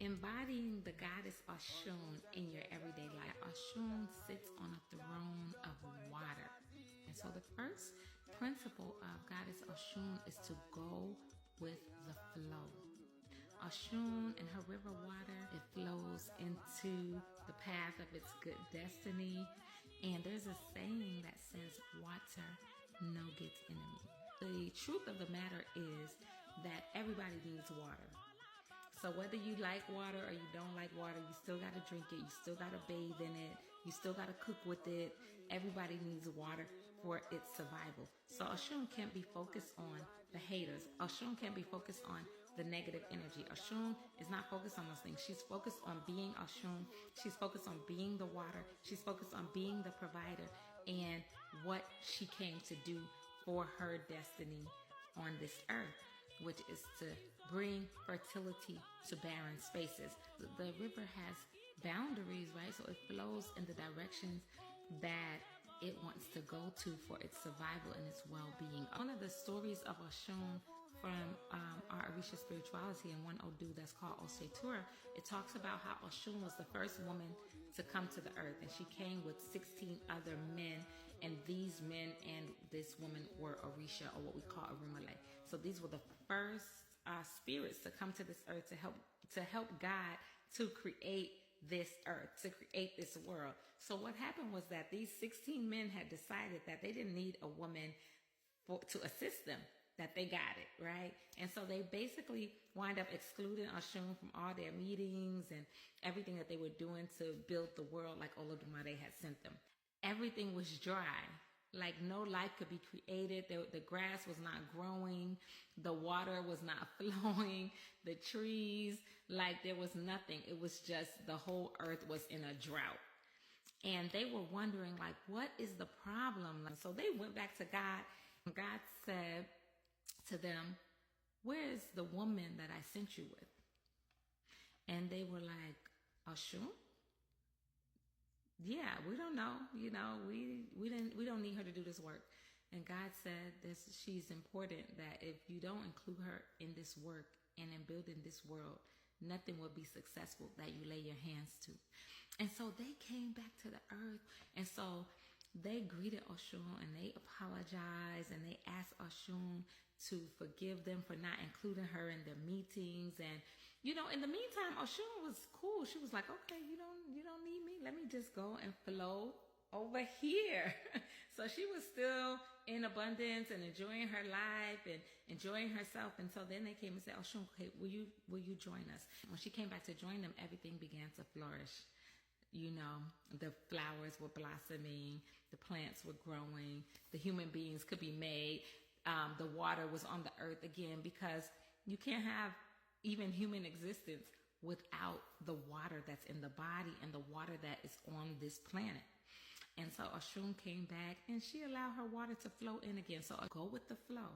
embodying the goddess Osun in your everyday life. Osun sits on a throne of water. And so the first principle of goddess Osun is to go with the flow. Osun and her river water, it flows into the path of its good destiny. And there's a saying that says, water no gets enemy. The truth of the matter is that everybody needs water. So whether you like water or you don't like water, you still got to drink it. You still got to bathe in it. You still got to cook with it. Everybody needs water for its survival. So Osun can't be focused on the haters. Osun can't be focused on the negative energy. Osun is not focused on those things. She's focused on being Osun. She's focused on being the water. She's focused on being the provider and what she came to do for her destiny on this earth, which is to bring fertility to barren spaces. The river has boundaries, right? So it flows in the directions that it wants to go to for its survival and its well-being. One of the stories of Osun from our Orisha spirituality in one Odu that's called Osetura, it talks about how Osun was the first woman to come to the earth, and she came with 16 other men, and these men and this woman were Orisha, or what we call Arumale. So these were the first spirits to come to this earth to help God to create this earth, to create this world. So what happened was that these 16 men had decided that they didn't need a woman to assist them, that they got it, right? And so they basically wind up excluding Osun from all their meetings and everything that they were doing to build the world like Olodumare had sent them. Everything was dry. Like no life could be created. The grass was not growing. The water was not flowing. The trees, like there was nothing. It was just the whole earth was in a drought. And they were wondering, like, what is the problem? So they went back to God. God said to them, where is the woman that I sent you with? And they were like, Osun? Yeah, we don't know. You know, we don't need her to do this work. And God said this, she's important, that if you don't include her in this work and in building this world, nothing will be successful that you lay your hands to. And so they came back to the earth. And so they greeted Osun and they apologized and they asked Osun to forgive them for not including her in their meetings. And, you know, in the meantime, Osun was cool. She was like, okay, you don't need me. Let me just go and flow over here. So she was still in abundance and enjoying her life and enjoying herself. And so then they came and said, Osun, okay, will you join us? When she came back to join them, everything began to flourish. You know, the flowers were blossoming, the plants were growing, the human beings could be made. The water was on the earth again, because you can't have even human existence without the water that's in the body and the water that is on this planet. And so Osun came back and she allowed her water to flow in again. So go with the flow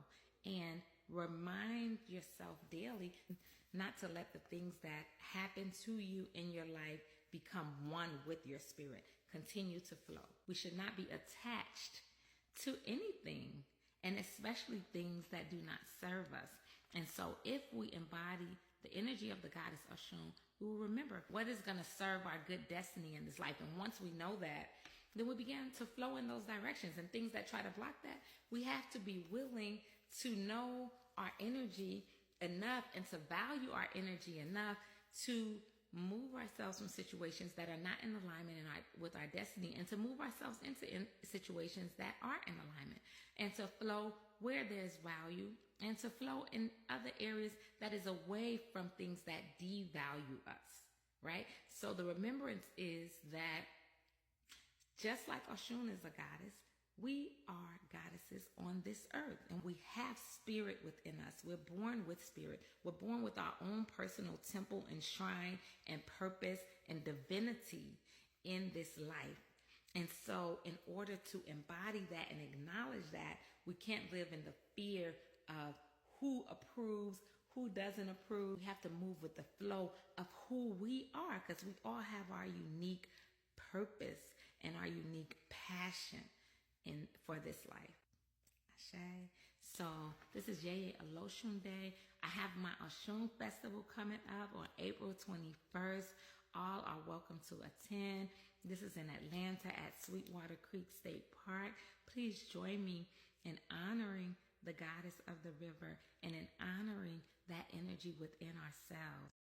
and remind yourself daily not to let the things that happen to you in your life become one with your spirit. Continue to flow. We should not be attached to anything, and especially things that do not serve us. And so if we embody the energy of the goddess Osun, we will remember what is going to serve our good destiny in this life. And once we know that, then we begin to flow in those directions. And things that try to block that, we have to be willing to know our energy enough and to value our energy enough to move ourselves from situations that are not in alignment with our destiny, and to move ourselves into situations that are in alignment, and to flow where there's value, and to flow in other areas that is away from things that devalue us, right? So the remembrance is that just like Osun is a goddess, we are goddesses on this earth, and we have spirit within us. We're born with spirit. We're born with our own personal temple and shrine and purpose and divinity in this life. And so in order to embody that and acknowledge that, we can't live in the fear of who approves, who doesn't approve. We have to move with the flow of who we are, because we all have our unique purpose and our unique passion for this life. Ashe. So this is Yeye Olosunde. I have my Osun Festival coming up on April 21st. All are welcome to attend. This is in Atlanta at Sweetwater Creek State Park. Please join me in honoring the goddess of the river and in honoring that energy within ourselves.